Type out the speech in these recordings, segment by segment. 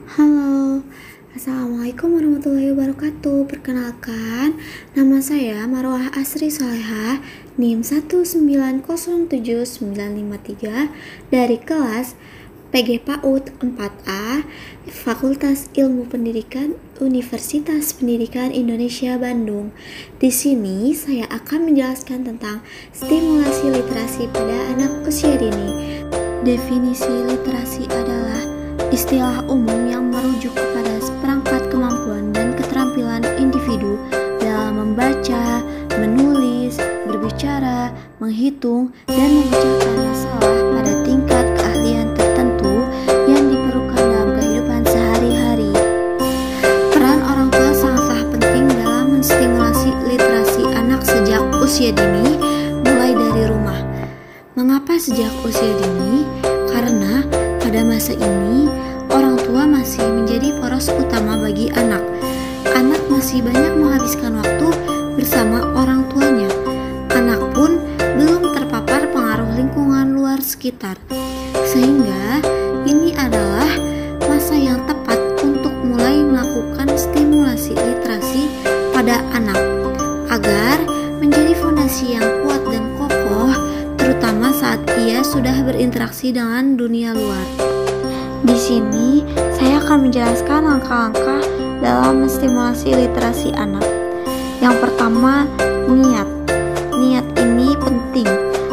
Halo, Assalamualaikum warahmatullahi wabarakatuh. Perkenalkan, nama saya Marwah Asri Solehah, NIM 1907953 dari kelas PG PAUD 4A, Fakultas Ilmu Pendidikan Universitas Pendidikan Indonesia Bandung. Di sini saya akan menjelaskan tentang stimulasi literasi pada anak usia dini. Definisi literasi adalah istilah umum yang merujuk kepada seperangkat kemampuan dan keterampilan individu dalam membaca, menulis, berbicara, menghitung, dan memecahkan masalah pada tingkat keahlian tertentu yang diperlukan dalam kehidupan sehari-hari. Peran orang tua sangatlah penting dalam menstimulasi literasi anak sejak usia dini, mulai dari rumah. Mengapa sejak usia dini? Karena pada masa ini, orang tua masih menjadi poros utama bagi anak. Anak masih banyak menghabiskan waktu bersama orang tuanya. Anak pun belum terpapar pengaruh lingkungan luar sekitar. Sehingga ini adalah masa yang tepat untuk mulai melakukan stimulasi literasi pada anak agar menjadi fondasi yang kuat dan kokoh, terutama saat ia sudah berinteraksi dengan dunia luar. Di sini, saya akan menjelaskan langkah-langkah dalam menstimulasi literasi anak. Yang pertama, niat. Niat ini penting,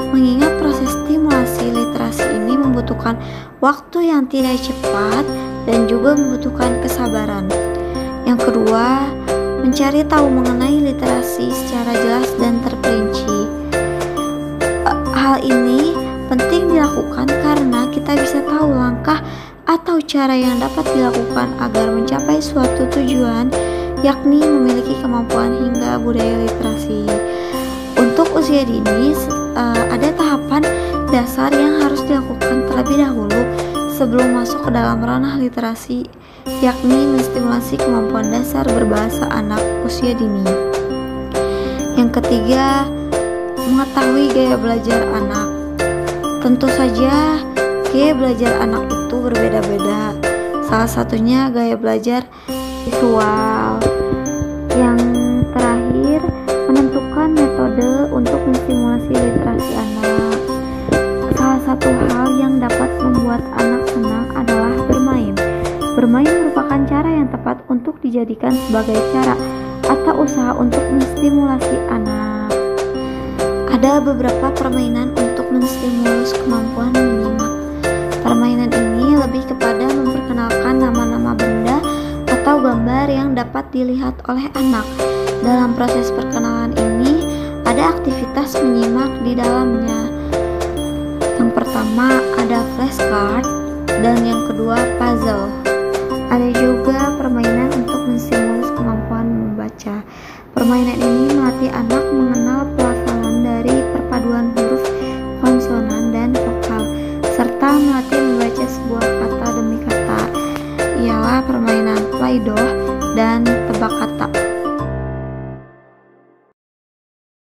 mengingat proses stimulasi literasi ini membutuhkan waktu yang tidak cepat dan juga membutuhkan kesabaran. Yang kedua, mencari tahu mengenai literasi secara jelas dan terperinci. Hal ini penting dilakukan karena kita bisa tahu langkah atau cara yang dapat dilakukan agar mencapai suatu tujuan, yakni memiliki kemampuan hingga budaya literasi. Untuk usia dini, ada tahapan dasar yang harus dilakukan terlebih dahulu sebelum masuk ke dalam ranah literasi, yakni menstimulasi kemampuan dasar berbahasa anak usia dini. Yang ketiga, mengetahui gaya belajar anak. Tentu saja, gaya belajar anak itu berbeda-beda. Salah satunya gaya belajar visual. Yang terakhir, menentukan metode untuk menstimulasi literasi anak. Salah satu hal yang dapat membuat anak senang adalah bermain. Bermain merupakan cara yang tepat untuk dijadikan sebagai cara atau usaha untuk menstimulasi anak. Ada beberapa permainan untuk menstimulus kemampuan menyimak. Permainan ini lebih kepada memperkenalkan nama-nama benda atau gambar yang dapat dilihat oleh anak. Dalam proses perkenalan ini, ada aktivitas menyimak di dalamnya. Yang pertama ada flashcard dan yang kedua puzzle. Ada juga permainan untuk menstimulus kemampuan membaca. Permainan ini melatih anak mengenal pelafalan dari perpaduan huruf konsonan dan vokal, serta melatih membaca sebuah kata demi kata. Ialah permainan play-doh dan tebak kata.